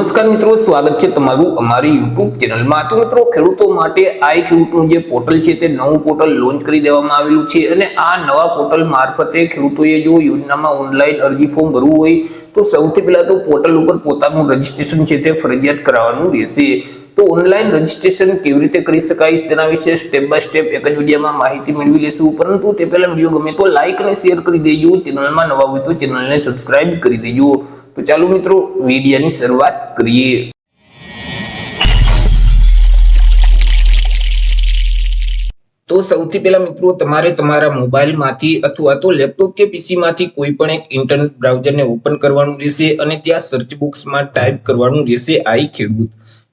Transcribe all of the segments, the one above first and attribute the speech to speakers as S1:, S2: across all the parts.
S1: નમસ્કાર મિત્રો, સ્વાગત છે તમારું અમારી YouTube ચેનલમાં। તો મિત્રો, ખેડૂતો માટે આઈ ખેડૂતનું જે પોર્ટલ છે તે નવું પોર્ટલ લોન્ચ કરી દેવામાં આવેલું છે અને આ નવા પોર્ટલ મારફતે ખેડૂતોએ જો યોજનામાં ઓનલાઈન અરજી ફોર્મ ભરવું હોય તો સૌથી પહેલા તો પોર્ટલ ઉપર પોતાનું રજીસ્ટ્રેશન છે તે ફરજિયાત કરાવવાનું રહેશે। તો ઓનલાઈન રજીસ્ટ્રેશન કેવી રીતે કરી શકાય તેના વિશે સ્ટેપ બાય સ્ટેપ એક જ વિડીયોમાં માહિતી મેળવી લેશું, પરંતુ તે પહેલા વિડીયો ગમે તો લાઈક અને શેર કરી દેજો, ચેનલમાં નવા હોય તો ચેનલને સબસ્ક્રાઇબ કરી દેજો। તો ચાલો મિત્રો, વિડીયોની શરૂઆત કરીએ। તો સૌથી પહેલા મિત્રો, તમારે તમારા મોબાઈલમાંથી અથવા તો લેપટોપ કે પીસીમાંથી કોઈ પણ એક ઇન્ટરનેટ બ્રાઉઝરને ઓપન કરવાનું રહેશે અને ત્યાં સર્ચ બોક્સમાં ટાઈપ કરવાનું રહેશે આઈ ખેડૂત।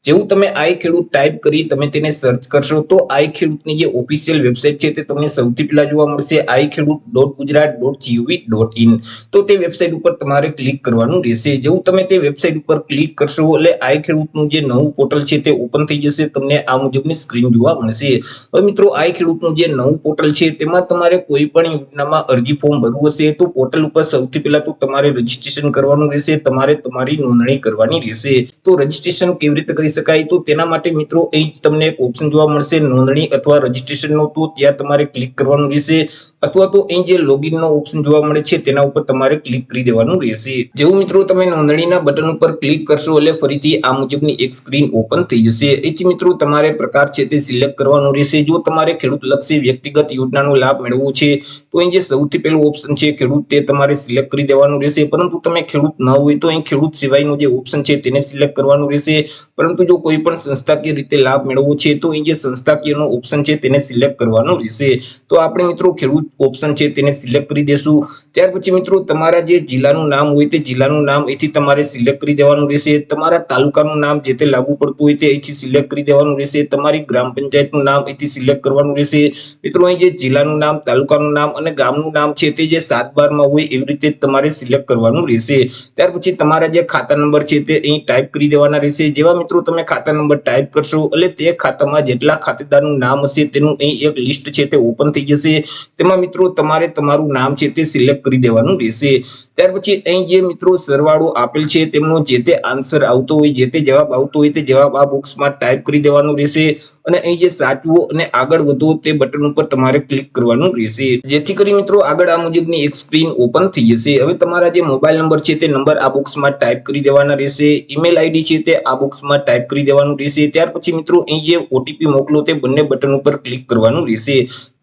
S1: જેવું તમે આઈ ખેડૂત ટાઈપ કરી તમે તેને સર્ચ કરશો તો આઈ ખેડૂતની જે ઓફિશિયલ વેબસાઇટ છે તે તમને સૌથી પહેલા જોવા મળશે iKhedoot.gujarat.gov.in। તો તે વેબસાઇટ ઉપર તમારે ક્લિક કરવાનું રહેશે। જેવું તમે તે વેબસાઇટ ઉપર ક્લિક કરશો એટલે આઈ ખેડૂતનું જે નવું પોર્ટલ છે તે ઓપન થઈ જશે, તમને આ મુજબની સ્ક્રીન જોવા મળશે। હવે મિત્રો, આઈ ખેડૂતનું જે નવું પોર્ટલ છે તેમાં તમારે કોઈ પણ યોજનામાં અરજી ફોર્મ ભરવું હશે તો પોર્ટલ ઉપર સૌથી પહેલા તો તમારે રજીસ્ટ્રેશન કરવાનું રહેશે, તમારે તમારી નોંધણી કરવાની રહેશે। તો રજીસ્ટ્રેશન કેવી રીતે કરી શકાય તો તેના માટે મિત્રો અહીં તમને એક ઓપ્શન જોવા મળશે નોંધણી અથવા રજીસ્ટ્રેશનનો, તો ત્યાં તમારે ક્લિક કરવાનું રહેશે, અથવા તો અહીં જે લોગિન નો ઓપ્શન જોવા મળે છે તેના ઉપર તમારે ક્લિક કરી દેવાનું રહેશે। જેવું મિત્રો તમે નોંધણીના બટન ઉપર ક્લિક કરશો એટલે ફરીથી આ મુજબની એક સ્ક્રીન ઓપન થઈ જશે। એથી મિત્રો તમારે પ્રકાર છે તે સિલેક્ટ કરવાનું રહેશે। જો તમારે ખેડૂત લક્ષી વ્યક્તિગત યોજનાનો લાભ મેળવવો છે તો અહીં જે સૌથી પહેલું ઓપ્શન છે ખેડૂત તે તમારે સિલેક્ટ કરી દેવાનું રહેશે, પરંતુ તમે ખેડૂત ન હોય તો અહીં ખેડૂત સિવાયનો જે ઓપ્શન છે તેને સિલેક્ટ કરવાનું રહેશે। પરંતુ જો કોઈ પણ સંસ્થાકીય રીતે લાભ મેળવવો છે તો અહીં જે સંસ્થાકીયનો ઓપ્શન છે તેને સિલેક્ટ કરવાનું રહેશે। તો આપણે મિત્રો ખેડૂત ઓપ્શન છે તેને સિલેક્ટ કરી દેશું। ત્યાર પછી મિત્રો તમારા જે જિલ્લાનું નામ હોય તે જિલ્લાનું નામ અહીંથી તમારે સિલેક્ટ કરી દેવાનું રહેશે। તમારા તાલુકાનું નામ જે તે લાગુ પડતું હોય તે અહીંથી સિલેક્ટ કરી દેવાનું રહેશે। તમારી ગ્રામ પંચાયતનું નામ અહીંથી સિલેક્ટ કરવાનું રહેશે। મિત્રો અહીં જે જિલ્લાનું નામ, તાલુકાનું નામ અને ગામનું નામ છે તે જે 7/12 હોય એવી રીતે તમારે સિલેક્ટ કરવાનું રહેશે। ત્યાર પછી તમારા જે ખાતા નંબર છે તે અહીં ટાઈપ કરી દેવાના રહેશે। જેવા મિત્રો તમે ખાતા નંબર ટાઈપ કરશો એટલે તે ખાતામાં જેટલા ખાતેદારનું નામ હશે તેનું અહીં એક લિસ્ટ છે તે ઓપન થઈ જશે। તેમાં મિત્રો તમારે તમારું નામ છે તે સિલેક્ટ કરી દેવાનું રહેશે। ત્યાર પછી અહીં જે મિત્રો સરવાળો આપેલ છે તેમનો જે તે આન્સર આવતો હોય, જે તે જવાબ આવતો હોય તે જવાબ આ બોક્સમાં ટાઈપ કરી દેવાનો રહેશે અને અહીં જે સાચવો અને આગળ વધો તે બટન ઉપર તમારે ક્લિક કરવાનું રહેશે, જેથી કરી મિત્રો આગળ આ મુજબની એક સ્ક્રીન ઓપન થઈ જશે। હવે તમારા જે મોબાઈલ નંબર છે તે નંબર આ બોક્સમાં ટાઈપ કરી દેવાના રહેશે, ઈમેલ આઈડી છે તે આ બોક્સમાં ટાઈપ કરી દેવાનું રહેશે। ત્યાર પછી મિત્રો અહીં જે ઓટીપી મોકલો તે બંને બટન ઉપર ક્લિક કરવાનું રહેશે,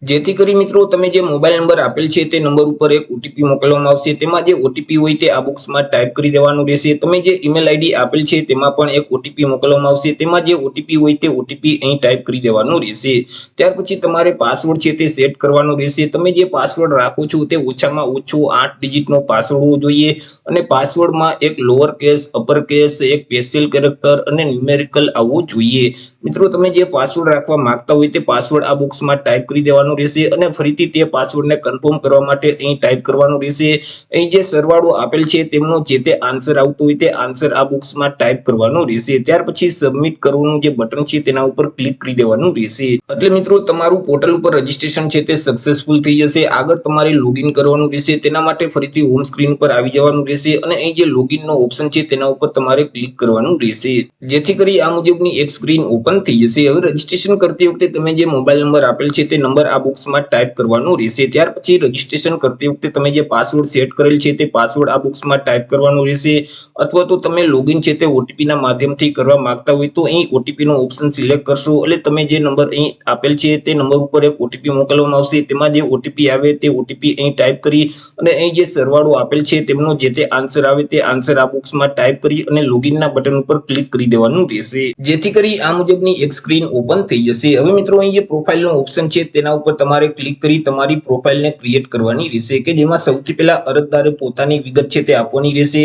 S1: જેથી કરી મિત્રો તમે જે મોબાઈલ નંબર આપેલ છે તે નંબર ઉપર એક ઓટીપી મોકલવામાં આવશે, તેમાં જે ઓટીપી હોય તે આ બોક્સમાં ટાઈપ કરી દેવાનું રહેશે। તમે જે ઈમેલ આઈડી આપેલ છે તેમાં પણ એક ઓટીપી મોકલવામાં આવશે, તેમાં જે ઓટીપી હોય તે ઓટીપી અહીં ટાઈપ કરી દેવાનું રહેશે। ત્યાર પછી તમારે પાસવર્ડ છે તે સેટ કરવાનો રહેશે। તમે જે પાસવર્ડ રાખો છો તે ઓછામાં ઓછો 8 ડિજિટનો પાસવર્ડ હોવો જોઈએ અને પાસવર્ડમાં એક લોઅર કેસ, અપર કેસ, એક સ્પેશિયલ કેરેક્ટર અને ન્યુમેરિકલ આવવું જોઈએ। મિત્રો તમે જે પાસવર્ડ રાખવા માંગતા હોય તે પાસવર્ડ આ બોક્સમાં ટાઈપ કરી દેવાનો રહેશે અને ફરીથી તે પાસવર્ડને કન્ફર્મ કરવા માટે અહીં ટાઈપ કરવાનું રહેશે। અહીં જે સરવાળો આપેલ છે તેમનો જે તે આન્સર આવતો હોય તે આન્સર આ બોક્સમાં ટાઈપ કરવાનો રહેશે। ત્યાર પછી સબમિટ કરવાનું જે બટન છે તેના ઉપર ક્લિક કરી દેવાનું રહેશે, એટલે મિત્રો તમારું પોર્ટલ ઉપર રજીસ્ટ્રેશન છે તે સક્સેસફુલ થઈ જશે। આગળ તમારે લોગિન કરવાનું રહેશે, તેના માટે ફરીથી હોમ સ્ક્રીન પર આવી જવાનું રહેશે અને અહીં જે લોગિન નો ઓપ્શન છે તેના ઉપર તમારે ક્લિક કરવાનું રહેશે, જેથી કરી આ મુજબની એક સ્ક્રીન ઓપન થઈ જશે। હવે રજીસ્ટ્રેશન કરતી વખતે તમે જે મોબાઈલ નંબર આપેલ છે તે નંબર આ બોક્સમાં ટાઈપ કરવાનો રહેશે। ત્યાર પછી રજીસ્ટ્રેશન કરતી વખતે તમે જે પાસવર્ડ સેટ કરેલ છે તે પાસવર્ડ આ બોક્સમાં ટાઈપ કરવાનો રહેશે, અથવા તો તમે લોગિન છે તે ઓટીપી ના માધ્યમથી કરવા માંગતા હોય તો અહીં ઓટીપી નો ઓપ્શન સિલેક્ટ કરશો એટલે તમે જે નંબર અહીં આપેલ છે તે નંબર ઉપર એક ઓટીપી મોકલવામાં આવશે, તેમાં જે ઓટીપી આવે તે ઓટીપી અહીં ટાઈપ કરી અને અહીં જે સરવાળો આપેલ છે તેમનો જે તે આન્સર આવે તે આન્સર આ બોક્સમાં ટાઈપ કરી અને લોગિનના બટન ઉપર ક્લિક કરી દેવાનું રહેશે, જેથી કરી આ મુજબની એક સ્ક્રીન ઓપન થઈ જશે। હવે મિત્રો અહીં જે પ્રોફાઇલનો ઓપ્શન છે તેના ઉપર તમારે ક્લિક કરી તમારી પ્રોફાઇલને ક્રિએટ કરવાની રહેશે, કે જેમાં સૌથી પહેલા અરજદારે પોતાની વિગત છે તે આપવાની રહેશે।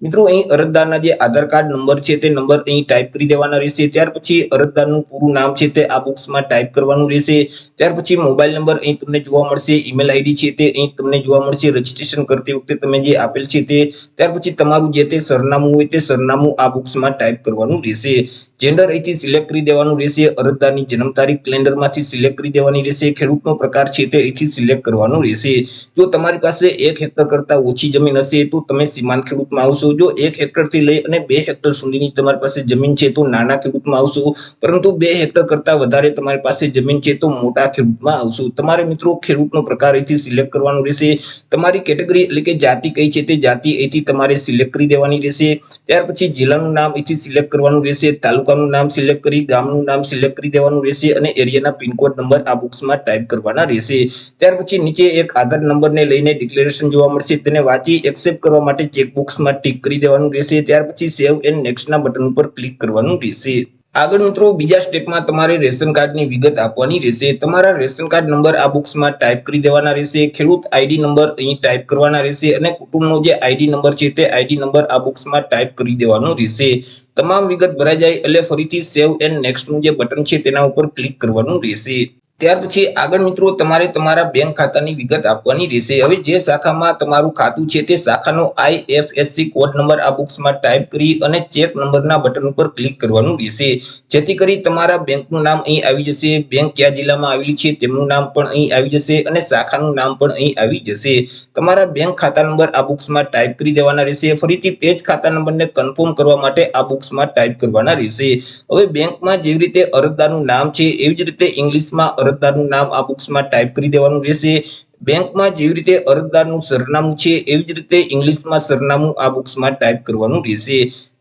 S1: મિત્રો અહીં અરજદારના જે આધાર કાર્ડ નંબર છે તે નંબર અહીં ટાઈપ કરી દેવાના રહેશે। ત્યાર પછી અરજદારનું પૂરું નામ છે તે આ બોક્સમાં ટાઈપ કરવાનું રહેશે। ત્યાર પછી મોબાઈલ નંબર અહીં તમને જોવા મળશે, ઈમેલ આઈડી છે તે અહીં તમને જોવા મળશે, રજીસ્ટ્રેશન કરતી વખતે તમે જે આપેલ છે તે, ત્યાર પછી તમારું જે તે સરનામું હોય તે સરનામું આ બોક્સમાં ટાઈપ કરવાનું રહેશે। જેન્ડર અહીંથી સિલેક્ટ કરી દેવાનું રહેશે, અરજદારની જન્મ તારીખ કેલેન્ડરમાંથી સિલેક્ટ કરી દેવાની રહેશે, ખેડૂતનો પ્રકાર છે તે અહીંથી સિલેક્ટ કરવાનો રહેશે। જો તમારી પાસે 1 હેક્ટર કરતા ઓછી જમીન હશે તો તમે સીમાંત ખેડૂતમાં આવશો, છો. જો 1 હેક્ટરથી લઈ અને 2 હેક્ટર સુધીની તમારી પાસે જમીન છે તો નાના ખેડૂતમાં આવશો, પરંતુ 2 હેક્ટર કરતા વધારે તમારી પાસે જમીન છે તો મોટા ખેડૂતમાં આવશો. તમારે મિત્રો ખેડૂતનો પ્રકાર અહીંથી સિલેક્ટ કરવાનો રહેશે. તમારી કેટેગરી એટલે કે જાતિ કઈ છે તે જાતિ અહીંથી તમારે સિલેક્ટ કરી દેવાની રહેશે. ત્યાર પછી જિલ્લાનું નામ અહીંથી સિલેક્ટ કરવાનું રહેશે, તાલુકાનું નામ સિલેક્ટ કરી, ગામનું નામ સિલેક્ટ કરી દેવાનું રહેશે અને એરિયાના પિનકોડ નંબર આ બોક્સમાં ટાઈપ કરવાના રહેશે. ત્યાર પછી નીચે એક આધાર નંબરને લઈને ડિક્લેરેશન જોવા મળશે, તેને વાંચી એક્સેપ્ટ કરવા માટે ચેકબોક્સમાં ટિક કરી દેવાનું રહેશે. ત્યાર પછી સેવ એન્ડ નેક્સ્ટના બટન ઉપર ક્લિક કરવાનું રહેશે. આગળ મિત્રો બીજા સ્ટેપમાં તમારે રેશન કાર્ડની વિગત આપવાની રહેશે. તમારા રેશન કાર્ડ નંબર આ બોક્સમાં ટાઈપ કરી દેવાના રહેશે. ખેડૂત આઈડી નંબર અહીં ટાઈપ કરવાના રહેશે અને કુટુંબનો જે આઈડી નંબર છે તે આઈડી નંબર આ બોક્સમાં ટાઈપ કરી દેવાનો રહેશે. તમામ વિગત ભરાઈ જાય એટલે ફરીથી સેવ એન્ડ નેક્સ્ટનું જે બટન છે તેના ઉપર ક્લિક કરવાનું રહેશે. ત્યાર પછી આગળ મિત્રો તમારે તમારા બેંક ખાતાની વિગત આપવાની રહેશે. હવે જે શાખામાં તમારું ખાતું છે તે શાખાનો IFSC કોડ નંબર આ બોક્સમાં ટાઈપ કરી અને ચેક નંબરના બટન ઉપર ક્લિક કરવાનું રહેશે, જેથી કરી તમારા બેંકનું નામ અહીં આવી જશે, બેંક કયા જિલ્લામાં આવેલી છે તેમનું નામ પણ અહીં આવી જશે અને શાખાનું નામ પણ અહીં આવી જશે. તમારા બેંક ખાતા નંબર આ બોક્સમાં ટાઈપ કરી દેવાના રહેશે. ફરીથી તે જ ખાતા નંબરને કન્ફર્મ કરવા માટે આ બોક્સમાં ટાઈપ કરવાના રહેશે. હવે બેંકમાં જેવી રીતે અરજદારનું નામ છે એવી જ રીતે ઇંગ્લિશમાં અરજદારનું નામ આ બોક્સમાં ટાઈપ કરી દેવાનું રહેશે. બેંકમાં જેવી રીતે અરજદારનું સરનામું છે એવી જ રીતે ઇંગ્લિશમાં સરનામું આ બોક્સમાં ટાઈપ કરવાનું રહેશે.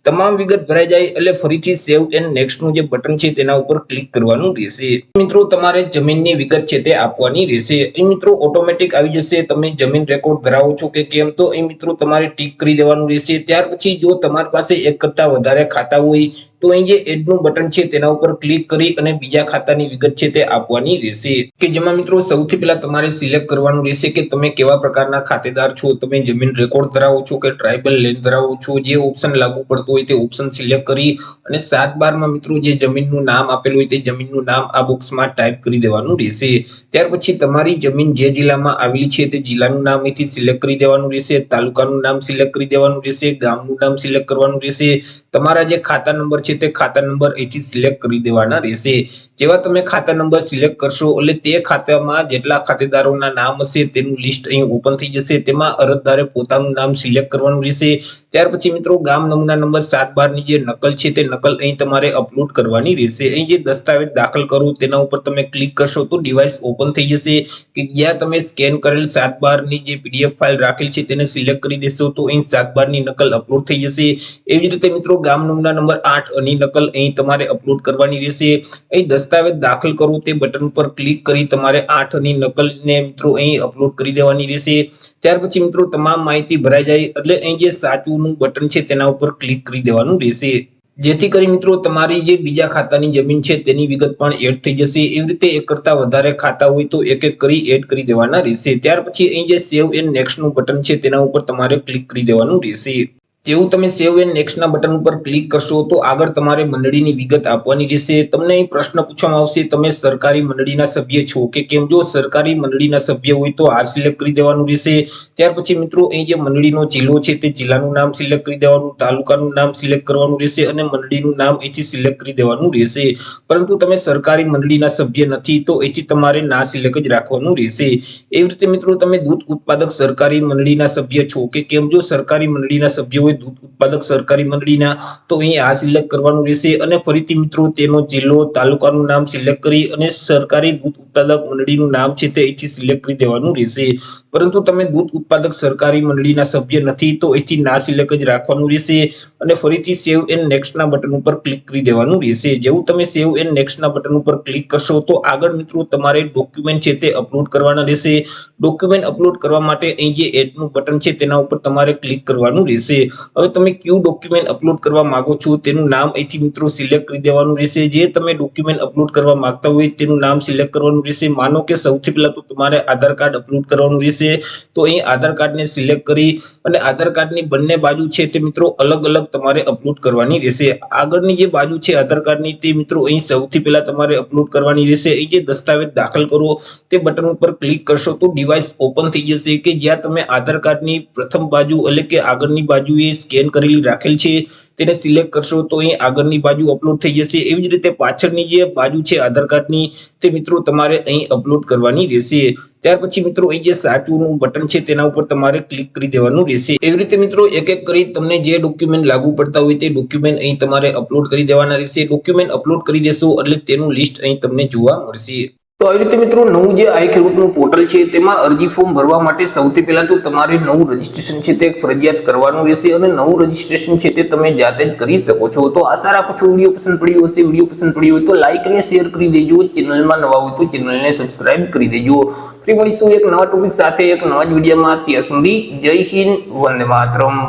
S1: તમામ વિગત ભરાઈ જાય એટલે ફરીથી સેવ એન્ડ નેક્સ્ટનું જે બટન છે તેના ઉપર ક્લિક કરવાનું રહેશે. મિત્રો તમારે જમીનની વિગત છે તે આપવાની રહેશે. અહીં મિત્રો ઓટોમેટિક આવી જશે તમે જમીન રેકોર્ડ ધરાવો છો કે કેમ, તો અહીં મિત્રો તમારે ટિક કરી દેવાનું રહેશે. ત્યાર પછી જો તમારી પાસે એક કરતા વધારે ખાતા હોય તો અહીં જે એડનું બટન છે તેના ઉપર ક્લિક કરી અને બીજા ખાતાની વિગત છે તે આપવાની રહેશે, કે જેમાં મિત્રો સૌથી પહેલા તમારે સિલેક્ટ કરવાનું રહેશે કે તમે કેવા પ્રકારના ખાતેદાર છો. તમે જમીન રેકોર્ડ ધરાવો છો કે ટ્રાઇબલ લેન્ડ ધરાવો છો. જે ઓપ્શન લાગુ પડતો હોય તે ઓપ્શન સિલેક્ટ કરી અને 7/12 મિત્રો જે જમીનનું નામ આપેલું હોય તે જમીનનું નામ આ બોક્સમાં ટાઈપ કરી દેવાનું રહેશે. ત્યાર પછી તમારી જમીન જે જિલ્લામાં આવેલી છે તે જિલ્લાનું નામ અહીંથી સિલેક્ટ કરી દેવાનું રહેશે, તાલુકાનું નામ સિલેક્ટ કરી દેવાનું રહેશે, ગામનું નામ સિલેક્ટ કરવાનું રહેશે. તમારા જે ખાતા નંબર છે તે ખાતા નંબર અહીંથી સિલેક્ટ કરી દેવાના રહેશે. જેવા તમે ખાતા નંબર સિલેક્ટ કરશો એટલે તે ખાતામાં જેટલા ખાતેદારોના નામ હશે તેનું લિસ્ટ અહીં ઓપન થઈ જશે. તેમાં અરજદારે પોતાનું નામ સિલેક્ટ કરવાનું રહેશે. ત્યાર પછી મિત્રો ગામ નમૂના નંબર 7/12 ની જે નકલ છે તે નકલ અહીં તમારે અપલોડ કરવાની રહેશે. અહીં જે દસ્તાવેજ દાખલ કરો તેના ઉપર તમે ક્લિક કરશો તો ડિવાઇસ ઓપન થઈ જશે, કે જ્યાં તમે સ્કેન કરેલ 7/12 ની જે PDF ફાઇલ રાખેલ છે તેને સિલેક્ટ કરી દેશો તો અહીં 7/12 ની નકલ અપલોડ થઈ જશે. એવી જ રીતે મિત્રો ગામ નમૂના નંબર 8 ની નકલ અહીં તમારે અપલોડ કરવાની રહેશે. અહીં દસ્તાવેજ દાખલ કરો તે બટન પર ક્લિક કરી તમારે 8 ની નકલને મિત્રો અહીં અપલોડ કરી દેવાની રહેશે. ત્યાર પછી મિત્રો તમામ માહિતી ભરાઈ જાય એટલે અહીં જે સાચુંનું બટન છે તેના ઉપર ક્લિક કરી દેવાનું રહેશે, જેથી કરી મિત્રો તમારી જે બીજા ખાતાની જમીન છે તેની વિગત પણ એડ થઈ જશે. એવી રીતે એક કરતા વધારે ખાતા હોય તો એક એક કરી એડ કરી દેવાના રહેશે. ત્યાર પછી અહીં જે સેવ એન્ડ નેક્સ્ટનું બટન છે તેના ઉપર તમારે ક્લિક કરી દેવાનું રહેશે. જેવું તમે સેવ એન્ડ નેક્સ્ટના બટન ઉપર ક્લિક કરશો તો આગળ તમારે મંડળીની વિગત આપવાની રહેશે. તમને અહીં પ્રશ્ન પૂછવામાં આવશે તમે સરકારી મંડળીના સભ્ય છો કે કેમ. જો સરકારી મંડળીના સભ્ય હોય તો આ સિલેક્ટ કરી દેવાનું રહેશે. ત્યાર પછી મિત્રો અહીં જે મંડળીનો જિલ્લો છે તે જિલ્લાનું નામ સિલેક્ટ કરી દેવાનું, તાલુકાનું નામ સિલેક્ટ કરવાનું રહેશે અને મંડળીનું નામ અહીંથી સિલેક્ટ કરી દેવાનું રહેશે. પરંતુ તમે સરકારી મંડળીના સભ્ય નથી તો અહીંથી તમારે ના સિલેક્ટ જ રાખવાનું રહેશે. એવી રીતે મિત્રો તમે દૂધ ઉત્પાદક સરકારી મંડળીના સભ્ય છો કે કેમ. જો સરકારી મંડળીના સભ્ય દૂધ ઉત્પાદક સરકારી મંડળીના તો અહીં આ સિલેક્ટ કરવાનું રહેશે અને ફરીથી મિત્રો તેનો જિલ્લો, તાલુકાનું નામ સિલેક્ટ કરી અને સરકારી દૂધ ઉત્પાદક મંડળીનું નામ છે તે અહીંથી સિલેક્ટ કરી દેવાનું રહેશે. પરંતુ તમે દૂધ ઉત્પાદક સરકારી મંડળીના સભ્ય નથી તો અહીંથી ના સિલેક્ટ જ રાખવાનું રહેશે અને ફરીથી સેવ એન્ડ નેક્સ્ટના બટન ઉપર ક્લિક કરી દેવાનું રહેશે. જેવું તમે સેવ એન્ડ નેક્સ્ટના બટન ઉપર ક્લિક કરશો તો આગળ મિત્રો તમારે ડોક્યુમેન્ટ છે તે અપલોડ કરવાના રહેશે. ડોક્યુમેન્ટ અપલોડ કરવા માટે અહીં જે એડનું બટન છે તેના ઉપર તમારે ક્લિક કરવાનું રહેશે. હવે તમે કયું ડોક્યુમેન્ટ અપલોડ કરવા માંગો છો તેનું નામ અહીંથી મિત્રો સિલેક્ટ કરી દેવાનું રહેશે. જે તમે ડોક્યુમેન્ટ અપલોડ કરવા માંગતા હોય તેનું નામ સિલેક્ટ કરવાનું રહેશે. માનો કે સૌથી પહેલા તો તમારે આધાર કાર્ડ અપલોડ કરવાનું રહેશે, તો અહીં આધાર કાર્ડને સિલેક્ટ કરી અને આધાર કાર્ડની બંને બાજુ છે તે મિત્રો અલગ અલગ તમારે અપલોડ કરવાની રહેશે. આગળની જે બાજુ છે આધાર કાર્ડની તે મિત્રો અહીં સૌથી પહેલા તમારે અપલોડ કરવાની રહેશે. અહીં જે દસ્તાવેજ દાખલ કરો તે બટન ઉપર ક્લિક કરશો તો ડિવાઇસ ઓપન થઈ જશે, કે જ્યાં તમે આધાર કાર્ડની પ્રથમ બાજુ એટલે કે આગળની બાજુએ સ્કેન કરેલી રાખેલ છે તેને સિલેક્ટ કરશો તો અહીં આગળની બાજુ અપલોડ થઈ જશે. એવી જ રીતે પાછળની જે બાજુ છે આધાર કાર્ડની તે મિત્રો તમારે અહીં અપલોડ કરવાની રહેશે. ત્યાર પછી મિત્રો અહીં જે સાચુંનું બટન છે તેના ઉપર તમારે ક્લિક કરી દેવાનું રહેશે। એવી રીતે મિત્રો એક એક કરી તમને જે ડોક્યુમેન્ટ લાગુ પડતા હોય તે ડોક્યુમેન્ટ અહીં તમારે અપલોડ કરી દેવાના રહેશે। ડોક્યુમેન્ટ અપલોડ કરી દેશો એટલે તેનું લિસ્ટ અહીં તમને જોવા મળશે। તો આવી રીતે મિત્રો નવું જે આઈ ખેડૂતનું પોર્ટલ છે તેમાં અરજી ફોર્મ ભરવા માટે સૌથી પહેલા તો તમારે નવું રજીસ્ટ્રેશન છે તે ફરજિયાત કરવાનું રહેશે અને નવું રજીસ્ટ્રેશન છે તે તમે જાતે જ કરી શકો છો। તો આશા રાખું છું વિડીયો પસંદ પડ્યો હશે। વિડીયો પસંદ પડ્યો હોય તો લાઈક અને શેર કરી દેજો। ચેનલમાં નવા હોય તો ચેનલને સબસ્ક્રાઇબ કરી દેજો। ફરી મળીશું એક નવા ટોપિક સાથે એક નવા જ વિડીયોમાં। ત્યાં સુધી જય હિન્દ, વંદે માતરમ।